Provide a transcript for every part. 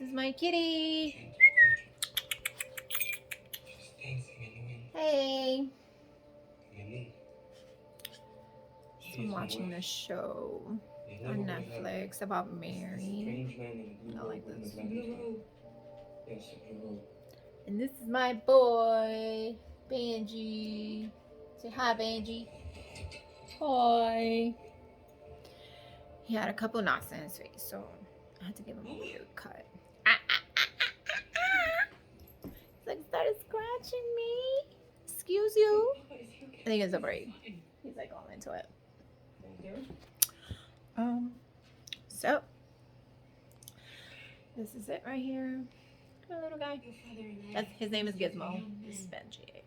is my kitty. Hey. So I'm watching a show on Netflix about Mary. I like this. And this is my boy, Benji. Say hi, Benji. Hi. He had a couple knots in his face, so I had to give him a weird cut. He's like, started scratching me. Excuse you. I think it's a break. He's like all into it. So this is it right here. Come on, little guy. His name is Gizmo. This is Benji.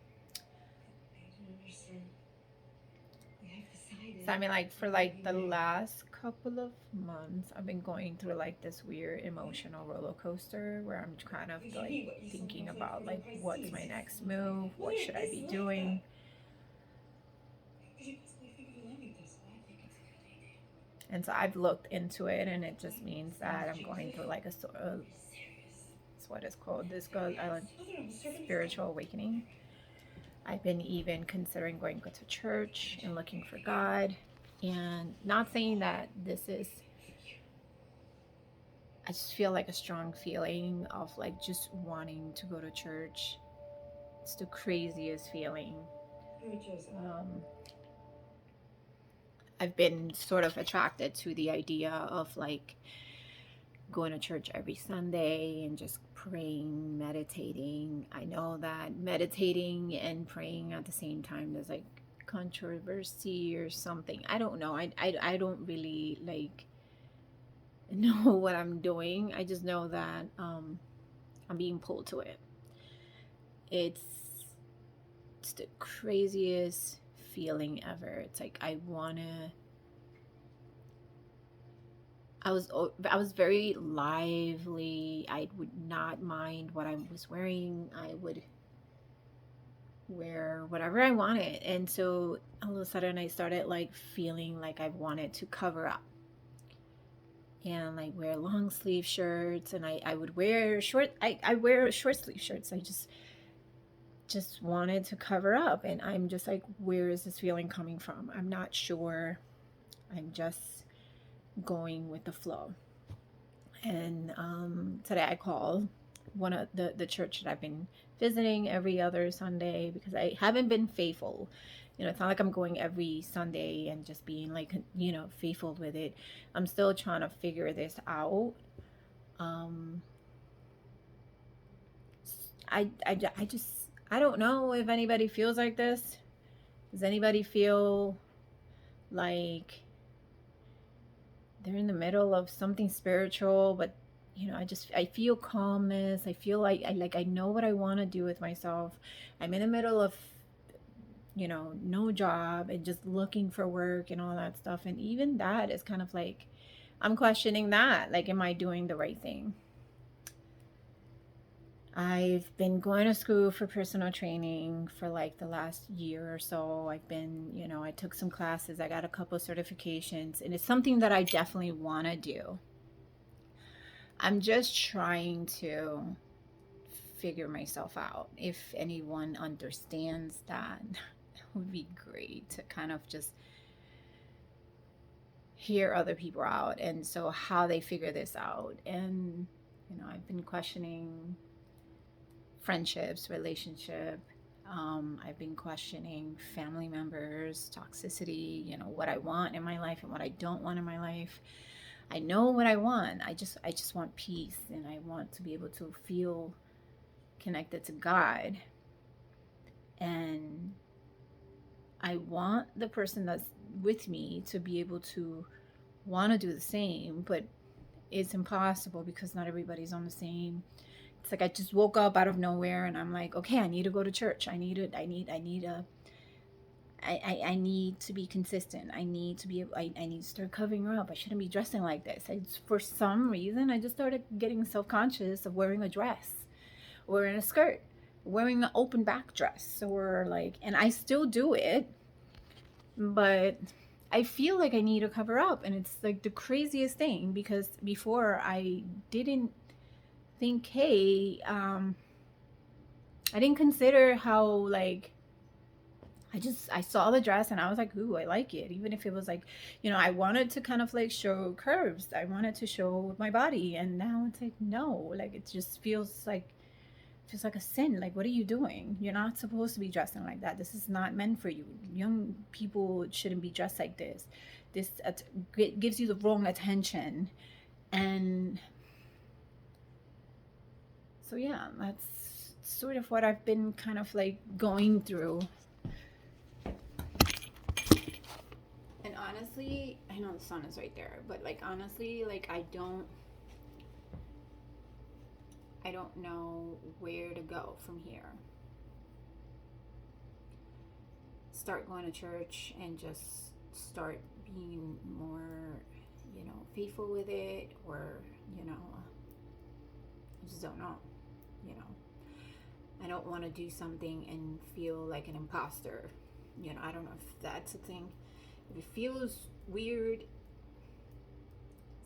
So I mean, like for like the last couple of months, I've been going through like this weird emotional roller coaster where I'm kind of like thinking about like what's my next move, what should I be doing. And so I've looked into it, and it just means that I'm going through like it's what it's called, this spiritual awakening. I've been even considering going to church and looking for God, and not saying that this is, I just feel like a strong feeling of like just wanting to go to church. It's the craziest feeling. I've been sort of attracted to the idea of like going to church every Sunday and just praying, meditating. I know that meditating and praying at the same time, there's like controversy or something. I don't know. I don't really like know what I'm doing. I just know that I'm being pulled to it. It's the craziest feeling ever. It's like I was very lively. I would not mind what I was wearing. I would wear whatever I wanted. And so all of a sudden I started like feeling like I wanted to cover up and like wear long sleeve shirts, and I would wear I wear short sleeve shirts. I just wanted to cover up, and I'm just like, where is this feeling coming from? I'm not sure. I'm just going with the flow. And today I called one of the church that I've been visiting every other Sunday because I haven't been faithful. It's not like I'm going every Sunday and just being like, faithful with it. I'm still trying to figure this out. I don't know if anybody feels like this. Does anybody feel like they're in the middle of something spiritual, but I feel calmness. I feel like I know what I want to do with myself. I'm in the middle of no job and just looking for work and all that stuff, and even that is kind of like I'm questioning that, like, am I doing the right thing? I've been going to school for personal training for like the last year or so. I've been, I took some classes, I got a couple certifications, and it's something that I definitely want to do. I'm just trying to figure myself out. If anyone understands that, it would be great to kind of just hear other people out, and so how they figure this out. And I've been questioning friendships, relationship. I've been questioning family members, toxicity, what I want in my life and what I don't want in my life. I know what I want. I just want peace, and I want to be able to feel connected to God. And I want the person that's with me to be able to want to do the same, but it's impossible because not everybody's on the same. It's like I just woke up out of nowhere and I'm like, okay, I need to go to church. I need to be consistent. I need to start covering up. I shouldn't be dressing like this. For some reason, I just started getting self-conscious of wearing a dress, wearing a skirt, wearing an open back dress, or like, and I still do it, but I feel like I need to cover up. And it's like the craziest thing, because before I didn't think, hey, I didn't consider how like I saw the dress and I was like, ooh, I like it. Even if it was like, I wanted to kind of like show curves. I wanted to show my body. And now it's like, no, like it just feels like a sin. Like, what are you doing? You're not supposed to be dressing like that. This is not meant for you. Young people shouldn't be dressed like this. This gives you the wrong attention. And so, yeah, that's sort of what I've been kind of like going through. And honestly, I know the sun is right there, but like honestly, like I don't know where to go from here. Start going to church and just start being more, faithful with it, or, I just don't know, you know. I don't want to do something and feel like an imposter. I don't know if that's a thing. If it feels weird,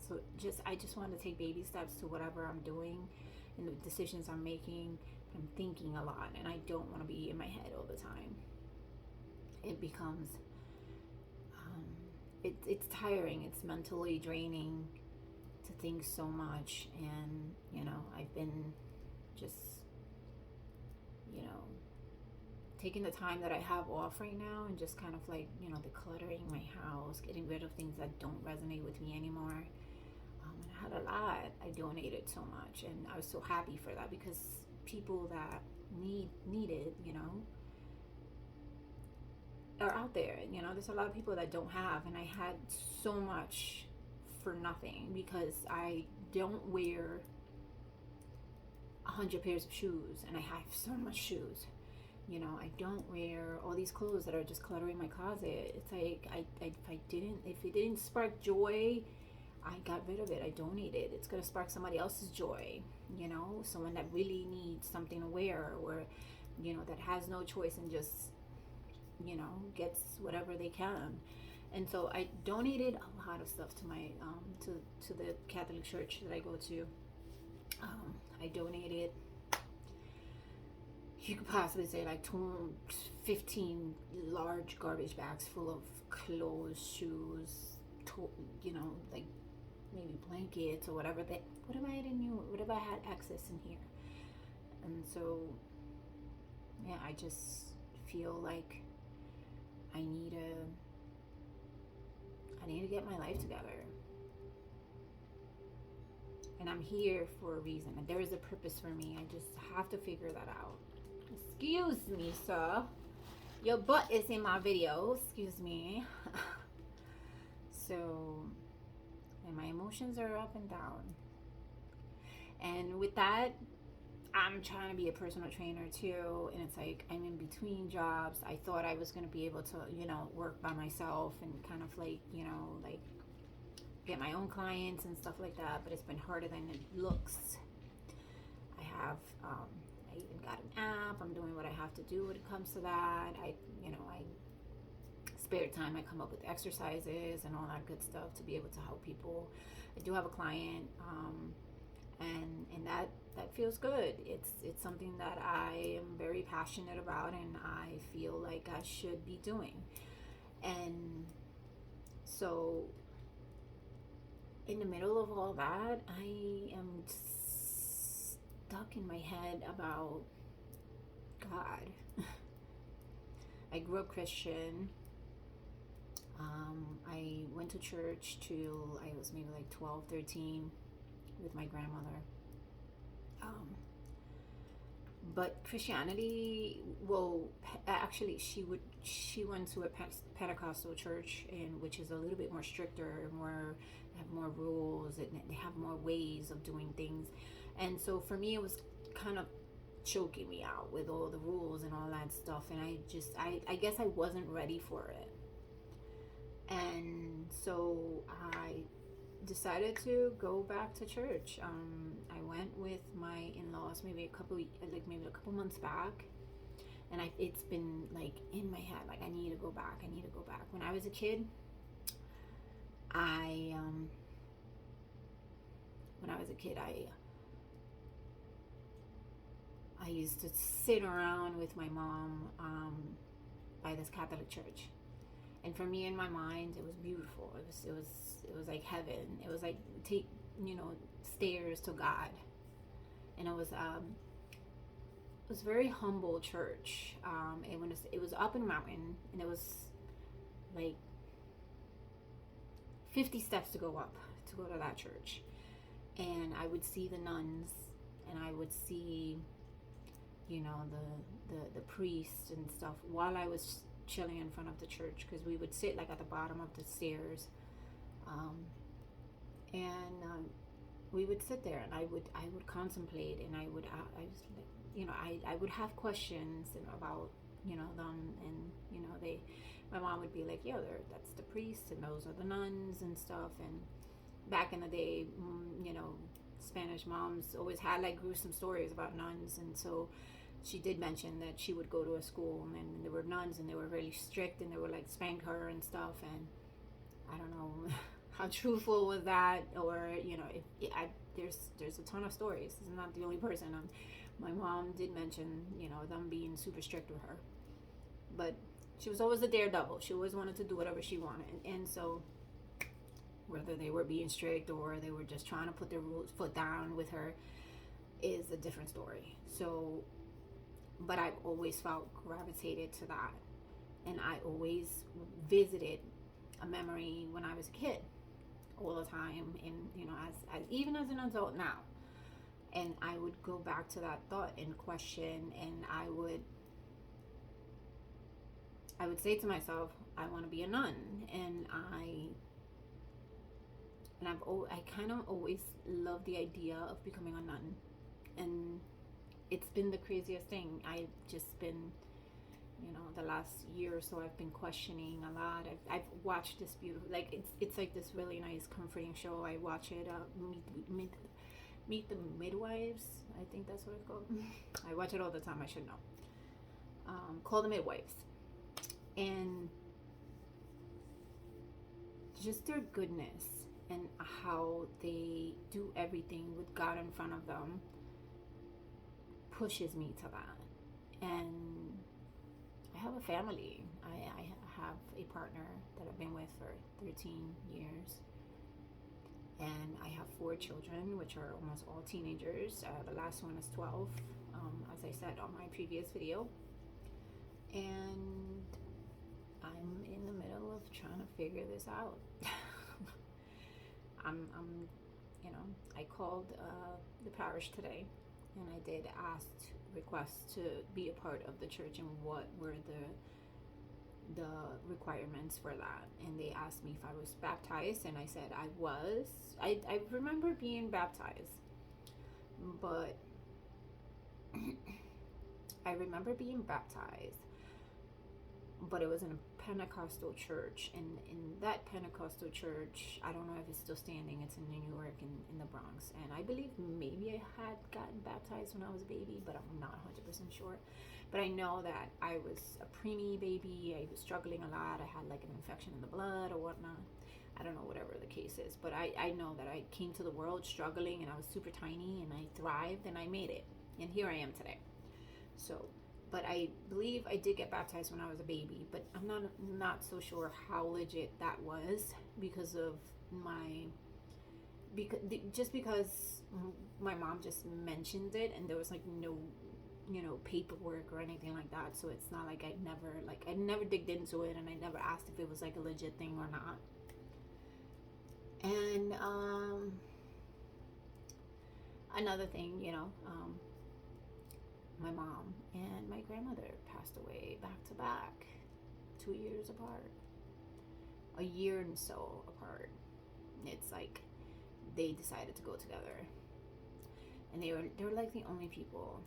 so I just want to take baby steps to whatever I'm doing and the decisions I'm making. I'm thinking a lot and I don't want to be in my head all the time. It becomes it's tiring. It's mentally draining to think so much. And I've been just you know taking the time that I have off right now and just kind of like decluttering my house, getting rid of things that don't resonate with me anymore. I had a lot. I donated so much and I was so happy for that, because people that need it, are out there. There's a lot of people that don't have, and I had so much for nothing because I don't wear 100 pairs of shoes and I have so much shoes. I don't wear all these clothes that are just cluttering my closet. It's like if it didn't spark joy, I got rid of it. I donated. It's gonna spark somebody else's joy. Someone that really needs something to wear, or that has no choice and just gets whatever they can. And so I donated a lot of stuff to my to the Catholic church that I go to. I donated, you could possibly say, like 15 large garbage bags full of clothes, shoes, like maybe blankets or whatever. Whatever I didn't use, whatever I had access in here. And so, yeah, I just feel like I need to get my life together. And I'm here for a reason. And there is a purpose for me. I just have to figure that out. Excuse me, sir. Your butt is in my video. Excuse me. So, and my emotions are up and down. And with that, I'm trying to be a personal trainer too, and it's like I'm in between jobs. I thought I was going to be able to, work by myself and kind of like, like get my own clients and stuff like that, but it's been harder than it looks. I even got an app. I'm doing what I have to do when it comes to that. I spare time, I come up with exercises and all that good stuff to be able to help people. I do have a client, and that feels good. It's something that I am very passionate about, and I feel like I should be doing. And so, in the middle of all that, I am stuck in my head about God. I grew up Christian. I went to church till I was maybe like 12, 13 with my grandmother. But Christianity, well, actually, she went to a Pentecostal church, and which is a little bit more stricter, more have more rules, and they have more ways of doing things. And so for me, it was kind of choking me out with all the rules and all that stuff, and I guess I wasn't ready for it. And so I decided to go back to church. I went with my in-laws maybe a couple months back, and it's been like in my head, like I need to go back. When I was a kid, I I used to sit around with my mom by this Catholic church, and for me, in my mind, it was beautiful. It was like heaven. It was like take stairs to God, and it was a very humble church. It was up in a mountain, and it was like 50 steps to go up to go to that church, and I would see the nuns, and I would see the priests and stuff while I was chilling in front of the church, because we would sit like at the bottom of the stairs, um, and we would sit there, and I would contemplate, and I was like, I would have questions about them, and they my mom would be like, yeah, that's the priest and those are the nuns and stuff. And back in the day, Spanish moms always had like gruesome stories about nuns, and so she did mention that she would go to a school, and there were nuns, and they were really strict, and they would like spank her and stuff. And I don't know how truthful was that, or there's a ton of stories. This is not the only person. My mom did mention them being super strict with her, but she was always a daredevil. She always wanted to do whatever she wanted, and so whether they were being strict or they were just trying to put their foot down with her is a different story. So, but I've always felt gravitated to that, and I always visited a memory when I was a kid all the time, and as even as an adult now, and I would go back to that thought and question, and I would say to myself, I want to be a nun, and I kind of always loved the idea of becoming a nun, and it's been the craziest thing. I've just been, the last year or so, I've been questioning a lot. I've watched this beautiful, like it's like this really nice, comforting show. I watch it, Meet the Midwives. I think that's what it's called. I watch it all the time. I should know. Called The Midwives, and just their goodness and how they do everything with God in front of them pushes me to that. And I have a family. I have a partner that I've been with for 13 years. And I have 4 children, which are almost all teenagers. The last one is 12, as I said on my previous video. And I'm in the middle of trying to figure this out. I'm I called the parish today, and I did request to be a part of the church, and what were the requirements for that. And they asked me if I was baptized, and I said I was. I remember being baptized, but I remember being baptized, but it was in a Pentecostal church, and in that Pentecostal church, I don't know if it's still standing, it's in New York, in the Bronx, and I believe maybe I had gotten baptized when I was a baby, but I'm not 100% sure. But I know that I was a preemie baby. I was struggling a lot. I had like an infection in the blood or whatnot. I don't know, whatever the case is, but I know that I came to the world struggling, and I was super tiny, and I thrived, and I made it, and here I am today. So, but I believe I did get baptized when I was a baby, but I'm not so sure how legit that was because my mom just mentioned it, and there was like no paperwork or anything like that. So it's not like I never digged into it, and I never asked if it was like a legit thing or not. And another thing, my mom and my grandmother passed away back to back, 2 years apart, a year and so apart. It's like they decided to go together, and they were like the only people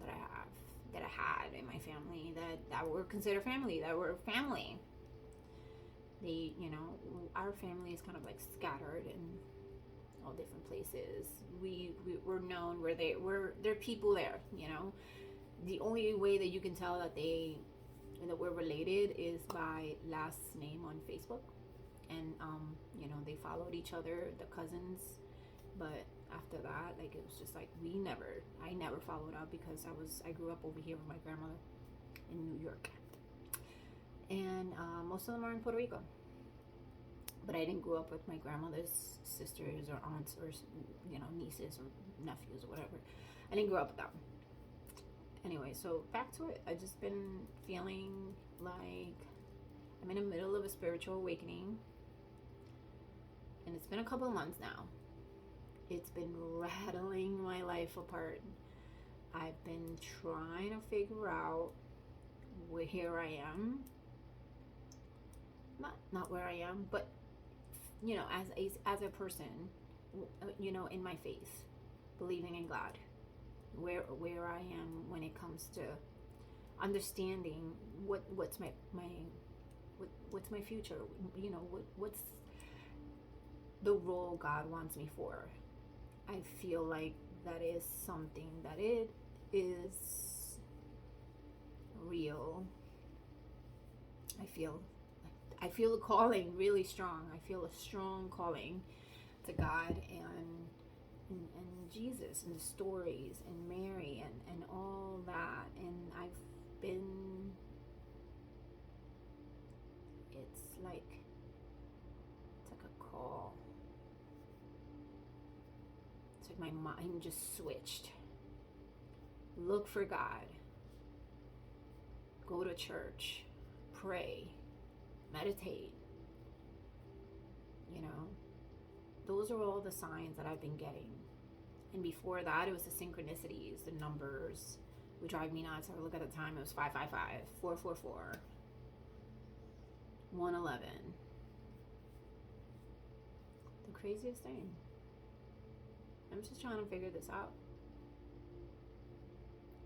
that I had in my family that were considered family, that were family. They, our family is kind of like scattered in all different places. We were known where there are people there. The only way that you can tell that we're related is by last name on Facebook, and they followed each other, the cousins. But after that. Like, it was just like I never followed up because I grew up over here with my grandmother in New York, and most of them are in Puerto Rico. But I didn't grow up with my grandmother's sisters or aunts or nieces or nephews or whatever. I didn't grow up with them. Anyway, so back to it. I just been feeling like I'm in the middle of a spiritual awakening, and it's been a couple of months now. It's been rattling my life apart. I've been trying to figure out where I am. Not where I am, but as a person, in my faith, believing in God, where I am when it comes to understanding what's my future, what's the role God wants me for. I feel like that is something that it is real. I feel a calling really strong. I feel a strong calling to God and Jesus and the stories and Mary and all that. And it's like a call. It's like my mind just switched. Look for God. Go to church. Pray. Meditate. Those are all the signs that I've been getting. And before that, it was the synchronicities, the numbers would drive me nuts. I would look at the time, it was 555, 444, 111. The craziest thing. I'm just trying to figure this out.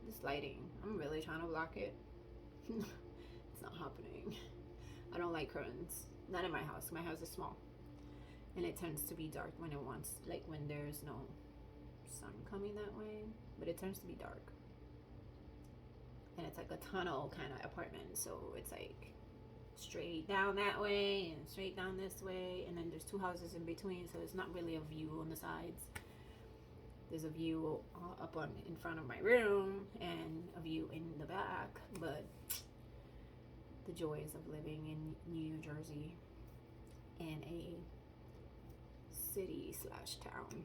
This lighting, I'm really trying to block it. It's not happening. I don't like curtains. Not in my house. My house is small. And it tends to be dark when when there's no sun coming that way. But it tends to be dark. And it's like a tunnel kind of apartment. So it's like straight down that way and straight down this way. And then there's two houses in between. So it's not really a view on the sides. There's a view up in front of my room and a view in the back. But the joys of living in New Jersey in a city/town.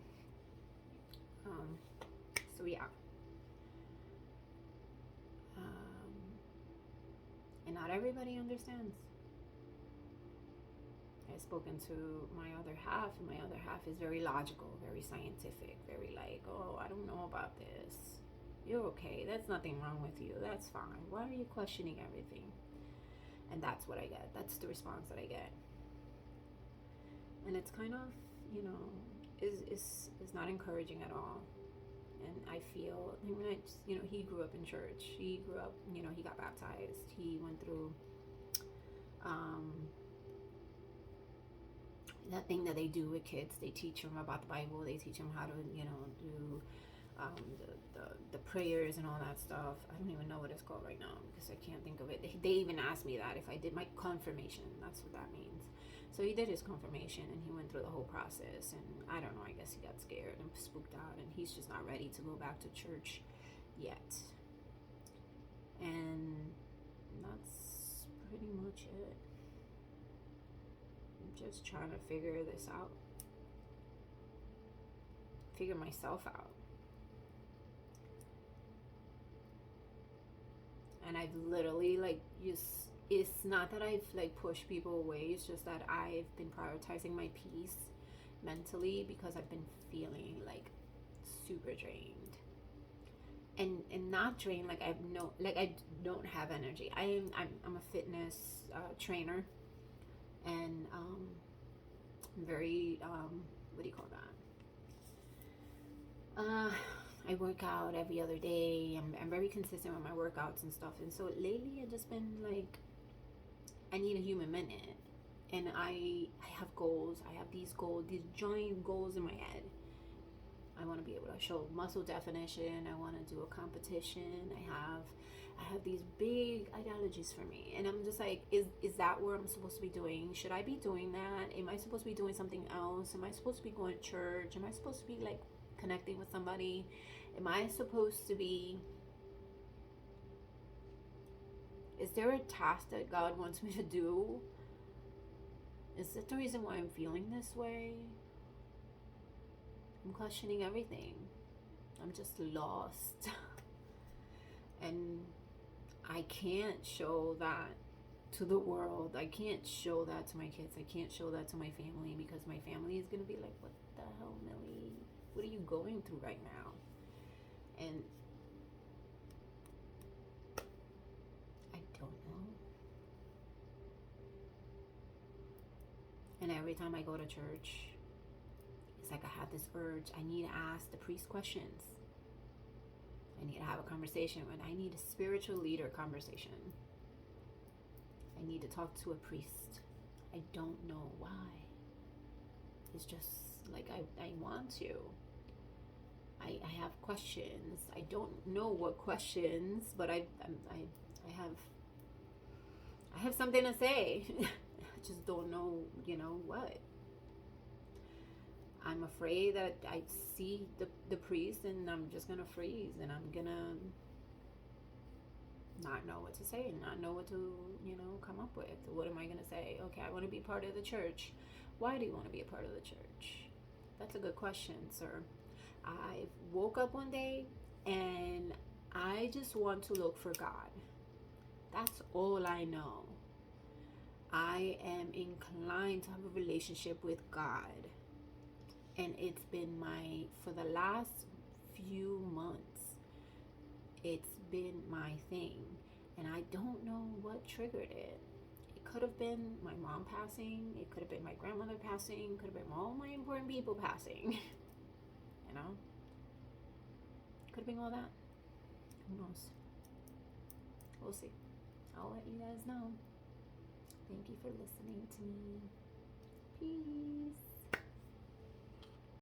So yeah. And not everybody understands. I've spoken to my other half, and my other half is very logical, very scientific, very like, oh, I don't know about this. You're okay. There's nothing wrong with you. That's fine. Why are you questioning everything? And that's what I get. That's the response that I get. And it's kind of, is not encouraging at all. And I feel, he grew up in church. He grew up, he got baptized. He went through that thing that they do with kids. They teach them about the Bible. They teach them how to, do the prayers and all that stuff. I don't even know what it's called right now because I can't think of it. They even asked me that if I did my confirmation. That's what that means. So he did his confirmation and he went through the whole process, and I don't know, I guess he got scared and spooked out, and he's just not ready to go back to church yet. And that's pretty much it. I'm just trying to figure this out. Figure myself out. And I've literally it's not that I've pushed people away, it's just that I've been prioritizing my peace mentally because I've been feeling super drained. And not drained I don't have energy. I'm a fitness trainer, and I'm very what do you call that? I work out every other day. I'm very consistent with my workouts and stuff. And so lately I've just been I need a human minute. And I have goals. I have these goals, these giant goals in my head. I want to be able to show muscle definition. I want to do a competition. I have these big ideologies for me. And I'm just is that what I'm supposed to be doing? Should I be doing that? Am I supposed to be doing something else? Am I supposed to be going to church? Am I supposed to be connecting with somebody? Am I supposed to be, is there a task that God wants me to do? Is that the reason why I'm feeling this way? I'm questioning everything. I'm just lost. And I can't show that to the world. I can't show that to my kids. I can't show that to my family, because my family is going to be like, what the hell, Millie? What are you going through right now? And I don't know. And every time I go to church, it's like I have this urge. I need to ask the priest questions. I need to have a conversation. When I need a spiritual leader conversation, I need to talk to a priest. I don't know why. It's just like I want to. I have questions. I don't know what questions, but I have something to say. I just don't know, what. I'm afraid that I see the priest and I'm just gonna freeze, and I'm gonna not know what to say and not know what to, come up with. What am I gonna say? Okay, I want to be part of the church. Why do you want to be a part of the church? That's a good question, sir. I woke up one day and I just want to look for God. That's all I know. I am inclined to have a relationship with God. And it's been for the last few months, it's been my thing. And I don't know what triggered it. It could have been my mom passing. It could have been my grandmother passing. It could have been all my important people passing. Could have been all that. Who knows? We'll see. I'll let you guys know. Thank you for listening to me.